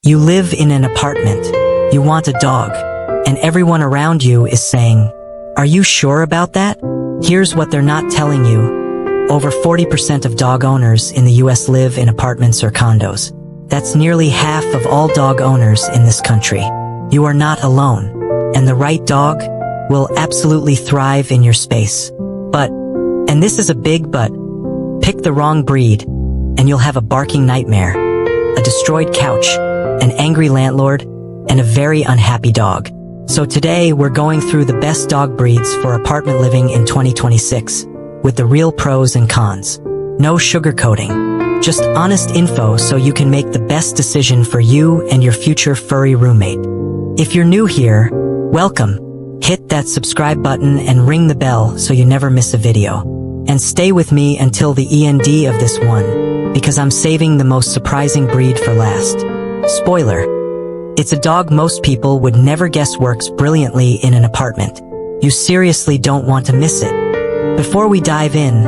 You live in an apartment. You want a dog. And everyone around you is saying, "Are you sure about that?" Here's what they're not telling you. Over 40% of dog owners in the US live in apartments or condos. That's nearly half of all dog owners in this country. You are not alone. And the right dog will absolutely thrive in your space. But, and this is a big but, pick the wrong breed, and you'll have a barking nightmare, a destroyed couch, an angry landlord, and a very unhappy dog. So today we're going through the best dog breeds for apartment living in 2026, with the real pros and cons. No sugarcoating, just honest info so you can make the best decision for you and your future furry roommate. If you're new here, welcome. Hit that subscribe button and ring the bell so you never miss a video. And stay with me until the end of this one, because I'm saving the most surprising breed for last. Spoiler. It's a dog most people would never guess works brilliantly in an apartment. You seriously don't want to miss it. Before we dive in,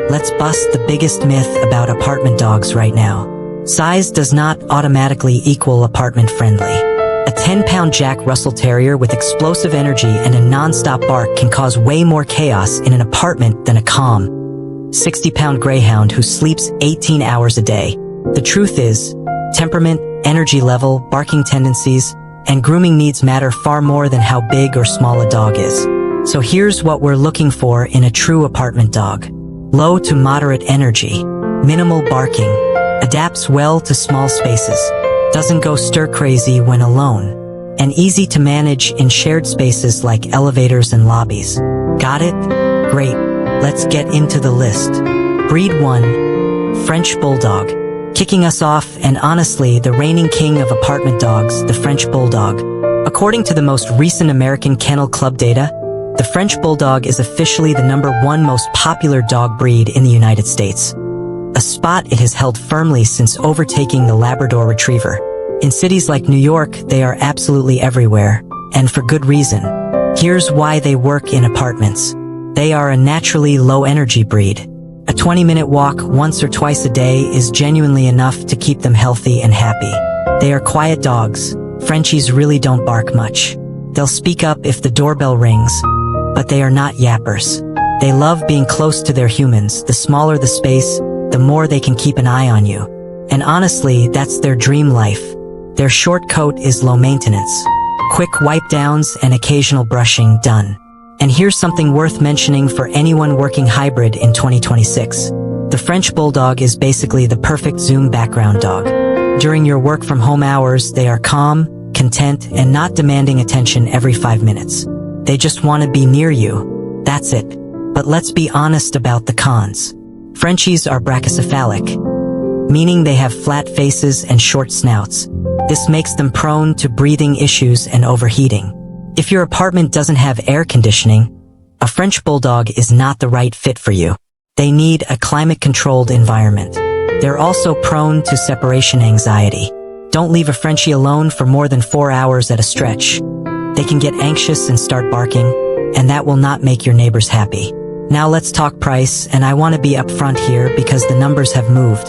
let's bust the biggest myth about apartment dogs right now. Size does not automatically equal apartment friendly. A 10-pound Jack Russell Terrier with explosive energy and a non-stop bark can cause way more chaos in an apartment than a calm 60-pound Greyhound who sleeps 18 hours a day. The truth is, temperament, energy level, barking tendencies, and grooming needs matter far more than how big or small a dog is. So here's what we're looking for in a true apartment dog. Low to moderate energy, minimal barking, adapts well to small spaces, doesn't go stir-crazy when alone, and easy to manage in shared spaces like elevators and lobbies. Got it? Great. Let's get into the list. Breed 1, French Bulldog. Kicking us off, and honestly, the reigning king of apartment dogs, the French Bulldog. According to the most recent American Kennel Club data, the French Bulldog is officially the #1 most popular dog breed in the United States. A spot it has held firmly since overtaking the Labrador Retriever. In cities like New York, they are absolutely everywhere, and for good reason. Here's why they work in apartments. They are a naturally low-energy breed. A 20-minute walk once or twice a day is genuinely enough to keep them healthy and happy. They are quiet dogs. Frenchies really don't bark much. They'll speak up if the doorbell rings, but they are not yappers. They love being close to their humans. The smaller the space, the more they can keep an eye on you. And honestly, that's their dream life. Their short coat is low maintenance. Quick wipe downs and occasional brushing done. And here's something worth mentioning for anyone working hybrid in 2026. The French Bulldog is basically the perfect Zoom background dog. During your work from home hours, they are calm, content, and not demanding attention every 5 minutes. They just want to be near you. That's it. But let's be honest about the cons. Frenchies are brachycephalic, meaning they have flat faces and short snouts. This makes them prone to breathing issues and overheating. If your apartment doesn't have air conditioning, a French Bulldog is not the right fit for you. They need a climate-controlled environment. They're also prone to separation anxiety. Don't leave a Frenchie alone for more than 4 hours at a stretch. They can get anxious and start barking, and that will not make your neighbors happy. Now let's talk price, and I want to be upfront here because the numbers have moved.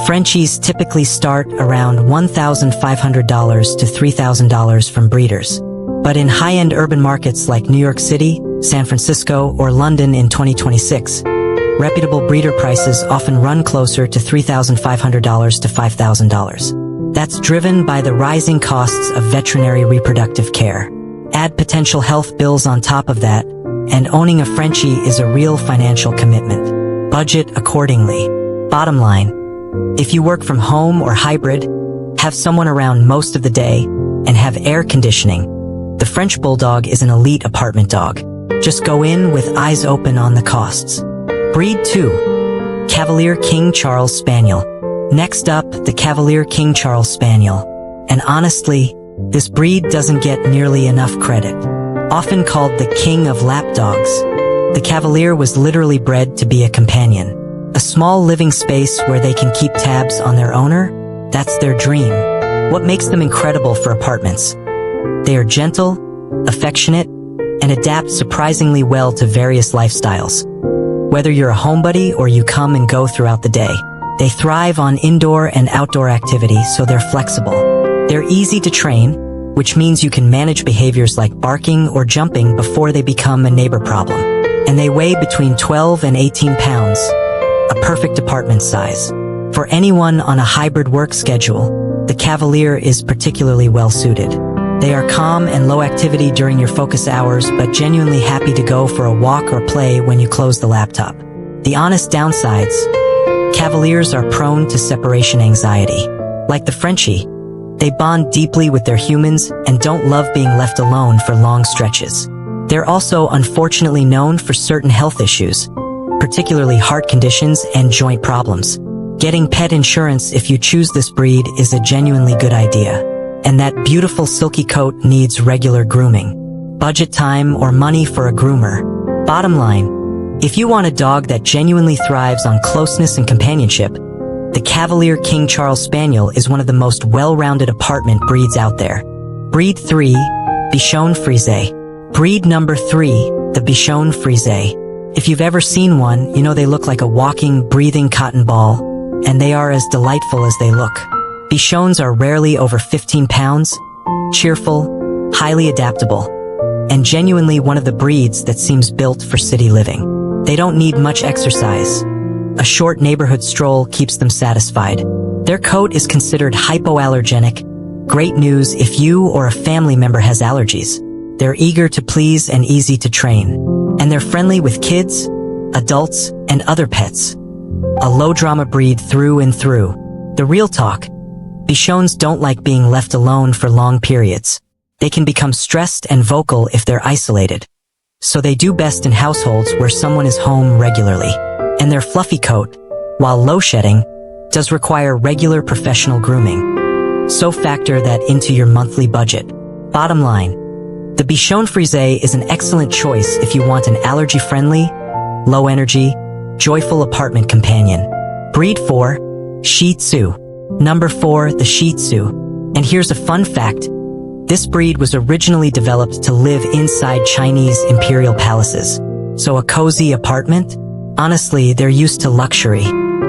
Frenchies typically start around $1,500 to $3,000 from breeders. But in high-end urban markets like New York City, San Francisco, or London in 2026, reputable breeder prices often run closer to $3,500 to $5,000. That's driven by the rising costs of veterinary reproductive care. Add potential health bills on top of that, and owning a Frenchie is a real financial commitment. Budget accordingly. Bottom line, if you work from home or hybrid, have someone around most of the day, and have air conditioning, the French Bulldog is an elite apartment dog. Just go in with eyes open on the costs. Breed 2, Cavalier King Charles Spaniel. Next up, the Cavalier King Charles Spaniel. And honestly, this breed doesn't get nearly enough credit. Often called the king of lap dogs, the Cavalier was literally bred to be a companion. A small living space where they can keep tabs on their owner? That's their dream. What makes them incredible for apartments? They are gentle, affectionate, and adapt surprisingly well to various lifestyles. Whether you're a homebody or you come and go throughout the day, they thrive on indoor and outdoor activity, so they're flexible. They're easy to train, which means you can manage behaviors like barking or jumping before they become a neighbor problem. And they weigh between 12 and 18 pounds, a perfect apartment size. For anyone on a hybrid work schedule, the Cavalier is particularly well suited. They are calm and low activity during your focus hours, but genuinely happy to go for a walk or play when you close the laptop. The honest downsides: Cavaliers are prone to separation anxiety. Like the Frenchie, they bond deeply with their humans and don't love being left alone for long stretches. They're also unfortunately known for certain health issues, particularly heart conditions and joint problems. Getting pet insurance if you choose this breed is a genuinely good idea. And that beautiful silky coat needs regular grooming. Budget time or money for a groomer. Bottom line, if you want a dog that genuinely thrives on closeness and companionship, the Cavalier King Charles Spaniel is one of the most well-rounded apartment breeds out there. Breed 3, Bichon Frise. Breed number 3, the Bichon Frise. If you've ever seen one, you know they look like a walking, breathing cotton ball, and they are as delightful as they look. Bichons are rarely over 15 pounds, cheerful, highly adaptable, and genuinely one of the breeds that seems built for city living. They don't need much exercise. A short neighborhood stroll keeps them satisfied. Their coat is considered hypoallergenic. Great news if you or a family member has allergies. They're eager to please and easy to train. And they're friendly with kids, adults, and other pets. A low-drama breed through and through. The real talk: Bichons don't like being left alone for long periods. They can become stressed and vocal if they're isolated. So they do best in households where someone is home regularly. And their fluffy coat, while low-shedding, does require regular professional grooming. So factor that into your monthly budget. Bottom line, the Bichon Frise is an excellent choice if you want an allergy-friendly, low-energy, joyful apartment companion. Breed 4, Shih Tzu. Number 4, the Shih Tzu. And here's a fun fact: this breed was originally developed to live inside Chinese imperial palaces. So a cozy apartment? Honestly, they're used to luxury.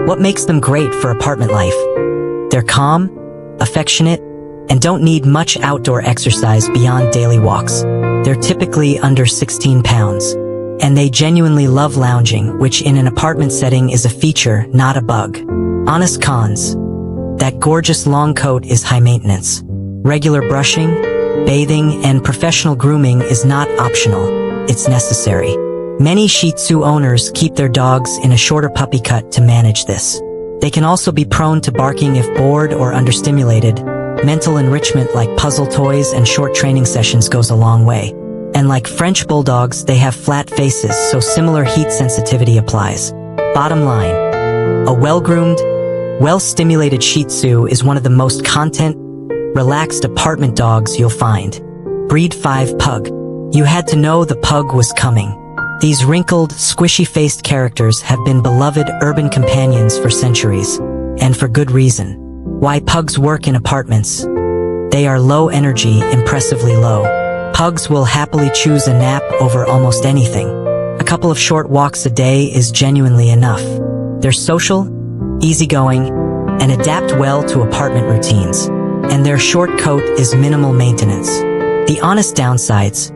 What makes them great for apartment life? They're calm, affectionate, and don't need much outdoor exercise beyond daily walks. They're typically under 16 pounds. And they genuinely love lounging, which in an apartment setting is a feature, not a bug. Honest cons: that gorgeous long coat is high maintenance. Regular brushing, bathing, and professional grooming is not optional. It's necessary. Many Shih Tzu owners keep their dogs in a shorter puppy cut to manage this. They can also be prone to barking if bored or understimulated. Mental enrichment like puzzle toys and short training sessions goes a long way. And like French Bulldogs, they have flat faces, so similar heat sensitivity applies. Bottom line, a well-groomed, well-stimulated Shih Tzu is one of the most content, relaxed apartment dogs you'll find. Breed 5 Pug. You had to know the pug was coming. These wrinkled, squishy-faced characters have been beloved urban companions for centuries, and for good reason. Why pugs work in apartments? They are low energy, impressively low. Pugs will happily choose a nap over almost anything. A couple of short walks a day is genuinely enough. They're social, easygoing, and adapt well to apartment routines. And their short coat is minimal maintenance. The honest downsides: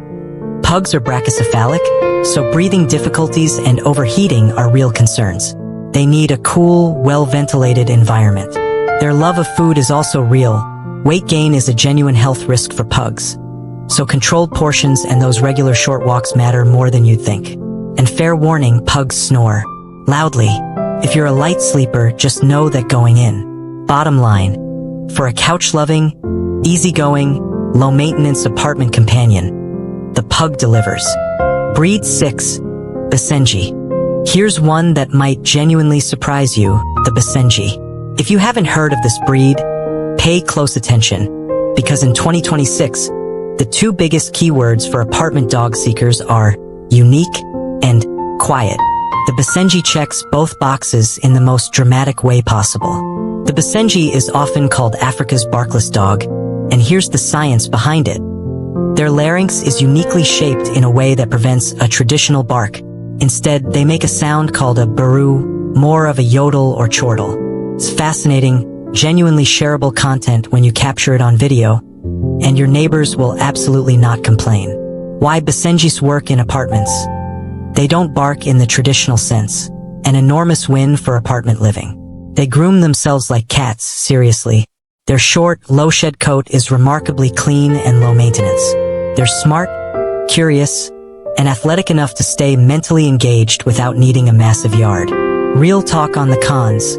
pugs are brachycephalic, so breathing difficulties and overheating are real concerns. They need a cool, well-ventilated environment. Their love of food is also real. Weight gain is a genuine health risk for pugs. So controlled portions and those regular short walks matter more than you'd think. And fair warning, pugs snore loudly. If you're a light sleeper, just know that going in. Bottom line, for a couch-loving, easygoing, low-maintenance apartment companion, the pug delivers. Breed 6, Basenji. Here's one that might genuinely surprise you, the Basenji. If you haven't heard of this breed, pay close attention, because in 2026, the two biggest keywords for apartment dog seekers are unique and quiet. The Basenji checks both boxes in the most dramatic way possible. The Basenji is often called Africa's Barkless dog, and here's the science behind it. Their larynx is uniquely shaped in a way that prevents a traditional bark. Instead, they make a sound called a baroo, more of a yodel or chortle. It's fascinating, genuinely shareable content when you capture it on video, and your neighbors will absolutely not complain. Why Basenjis work in apartments? They don't bark in the traditional sense, an enormous win for apartment living. They groom themselves like cats, seriously. Their short, low-shed coat is remarkably clean and low maintenance. They're smart, curious, and athletic enough to stay mentally engaged without needing a massive yard. Real talk on the cons.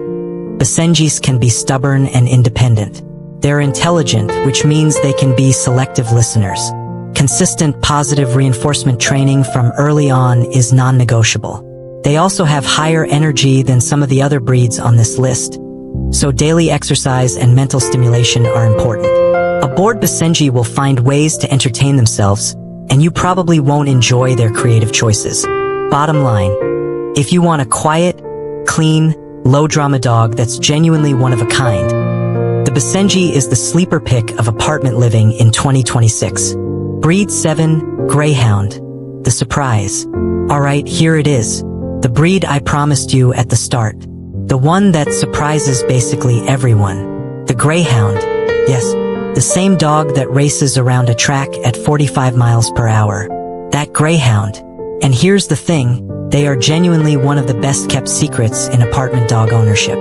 Basenjis can be stubborn and independent. They're intelligent, which means they can be selective listeners. Consistent positive reinforcement training from early on is non-negotiable. They also have higher energy than some of the other breeds on this list, so daily exercise and mental stimulation are important. A bored Basenji will find ways to entertain themselves, and you probably won't enjoy their creative choices. Bottom line, if you want a quiet, clean, low-drama dog that's genuinely one of a kind, the Basenji is the sleeper pick of apartment living in 2026. Breed 7, Greyhound. The surprise. Alright, here it is. The breed I promised you at the start. The one that surprises basically everyone. The Greyhound. Yes, the same dog that races around a track at 45 miles per hour. That Greyhound. And here's the thing, they are genuinely one of the best-kept secrets in apartment dog ownership.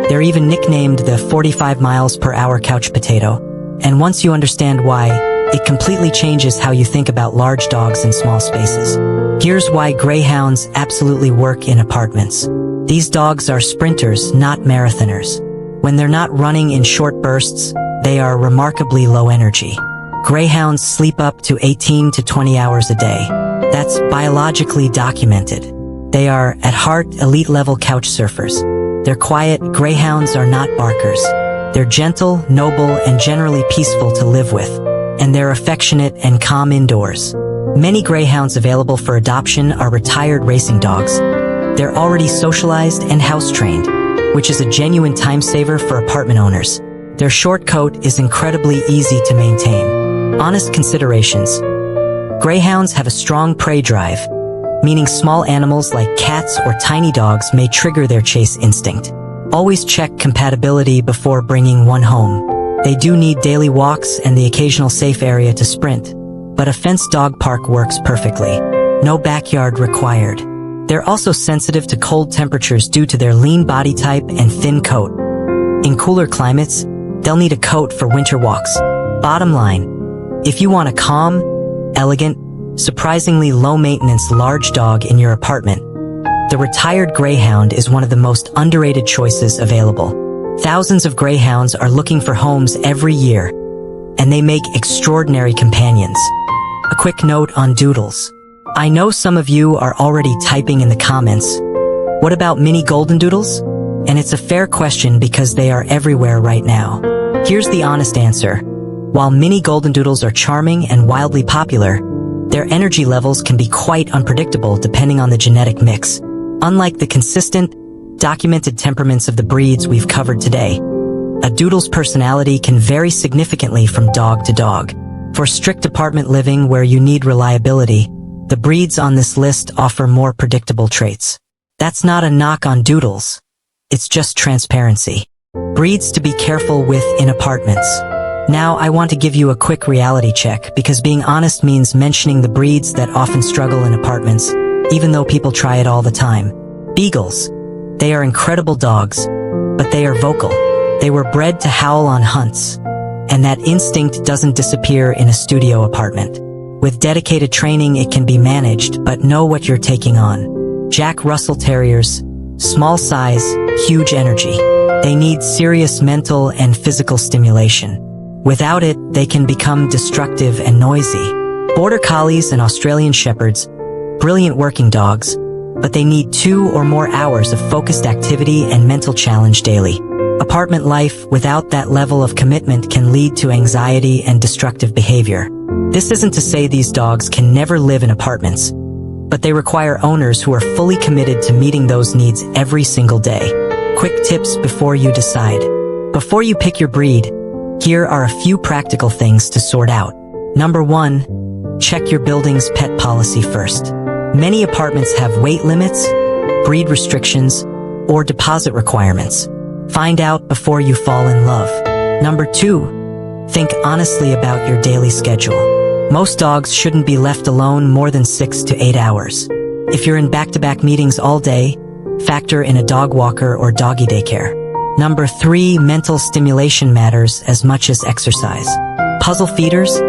They're even nicknamed the 45 miles per hour couch potato. And once you understand why, it completely changes how you think about large dogs in small spaces. Here's why Greyhounds absolutely work in apartments. These dogs are sprinters, not marathoners. When they're not running in short bursts, they are remarkably low energy. Greyhounds sleep up to 18 to 20 hours a day. That's biologically documented. They are, at heart, elite-level couch surfers. They're quiet. Greyhounds are not barkers. They're gentle, noble, and generally peaceful to live with. And they're affectionate and calm indoors. Many Greyhounds available for adoption are retired racing dogs. They're already socialized and house-trained, which is a genuine time saver for apartment owners. Their short coat is incredibly easy to maintain. Honest considerations. Greyhounds have a strong prey drive, meaning small animals like cats or tiny dogs may trigger their chase instinct. Always check compatibility before bringing one home. They do need daily walks and the occasional safe area to sprint, but a fenced dog park works perfectly. No backyard required. They're also sensitive to cold temperatures due to their lean body type and thin coat. In cooler climates, they'll need a coat for winter walks. Bottom line, if you want a calm, elegant, surprisingly low-maintenance large dog in your apartment, the retired Greyhound is one of the most underrated choices available. Thousands of Greyhounds are looking for homes every year, and they make extraordinary companions. A quick note on Doodles. I know some of you are already typing in the comments, what about mini Goldendoodles? And it's a fair question because they are everywhere right now. Here's the honest answer. While mini Goldendoodles are charming and wildly popular, their energy levels can be quite unpredictable depending on the genetic mix. Unlike the consistent, documented temperaments of the breeds we've covered today, a Doodle's personality can vary significantly from dog to dog. For strict apartment living where you need reliability, the breeds on this list offer more predictable traits. That's not a knock on Doodles. It's just transparency. Breeds to be careful with in apartments. Now I want to give you a quick reality check because being honest means mentioning the breeds that often struggle in apartments, even though people try it all the time. Beagles. They are incredible dogs, but they are vocal. They were bred to howl on hunts, and that instinct doesn't disappear in a studio apartment. With dedicated training, it can be managed, but know what you're taking on. Jack Russell Terriers, small size, huge energy. They need serious mental and physical stimulation. Without it, they can become destructive and noisy. Border Collies and Australian Shepherds, brilliant working dogs, but they need 2 or more hours of focused activity and mental challenge daily. Apartment life without that level of commitment can lead to anxiety and destructive behavior. This isn't to say these dogs can never live in apartments, but they require owners who are fully committed to meeting those needs every single day. Quick tips before you decide. Before you pick your breed, here are a few practical things to sort out. Number 1, check your building's pet policy first. Many apartments have weight limits, breed restrictions, or deposit requirements. Find out before you fall in love. Number 2. Think honestly about your daily schedule. Most dogs shouldn't be left alone more than 6 to 8 hours. If you're in back-to-back meetings all day, factor in a dog walker or doggy daycare. Number 3. Mental stimulation matters as much as exercise. Puzzle feeders,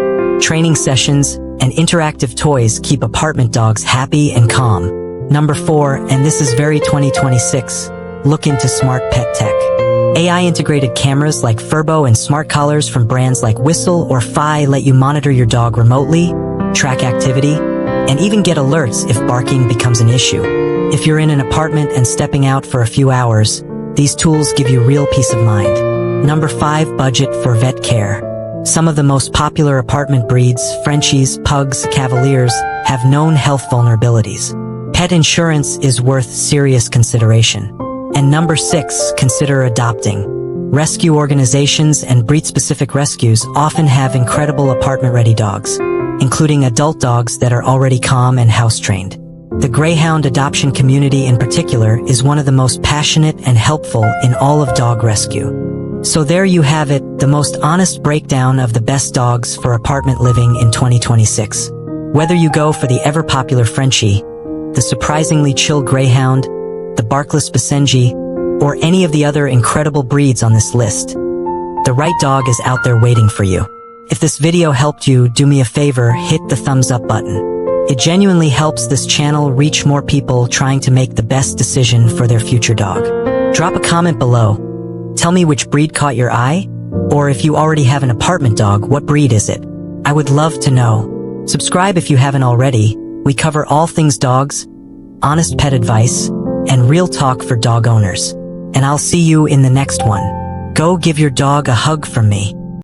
training sessions, and interactive toys keep apartment dogs happy and calm. Number 4, and this is very 2026, look into smart pet tech. AI-integrated cameras like Furbo and smart collars from brands like Whistle or Fi let you monitor your dog remotely, track activity, and even get alerts if barking becomes an issue. If you're in an apartment and stepping out for a few hours, these tools give you real peace of mind. Number 5. Budget for vet care. Some of the most popular apartment breeds, Frenchies, Pugs, Cavaliers, have known health vulnerabilities. Pet insurance is worth serious consideration. And number 6, consider adopting. Rescue organizations and breed-specific rescues often have incredible apartment-ready dogs, including adult dogs that are already calm and house-trained. The Greyhound adoption community in particular is one of the most passionate and helpful in all of dog rescue. So there you have it, the most honest breakdown of the best dogs for apartment living in 2026. Whether you go for the ever-popular Frenchie, the surprisingly chill Greyhound, the Barkless Basenji, or any of the other incredible breeds on this list, the right dog is out there waiting for you. If this video helped you, do me a favor, hit the thumbs up button. It genuinely helps this channel reach more people trying to make the best decision for their future dog. Drop a comment below. Tell me which breed caught your eye, or if you already have an apartment dog, what breed is it? I would love to know. Subscribe if you haven't already. We cover all things dogs, honest pet advice, and real talk for dog owners. And I'll see you in the next one. Go give your dog a hug from me.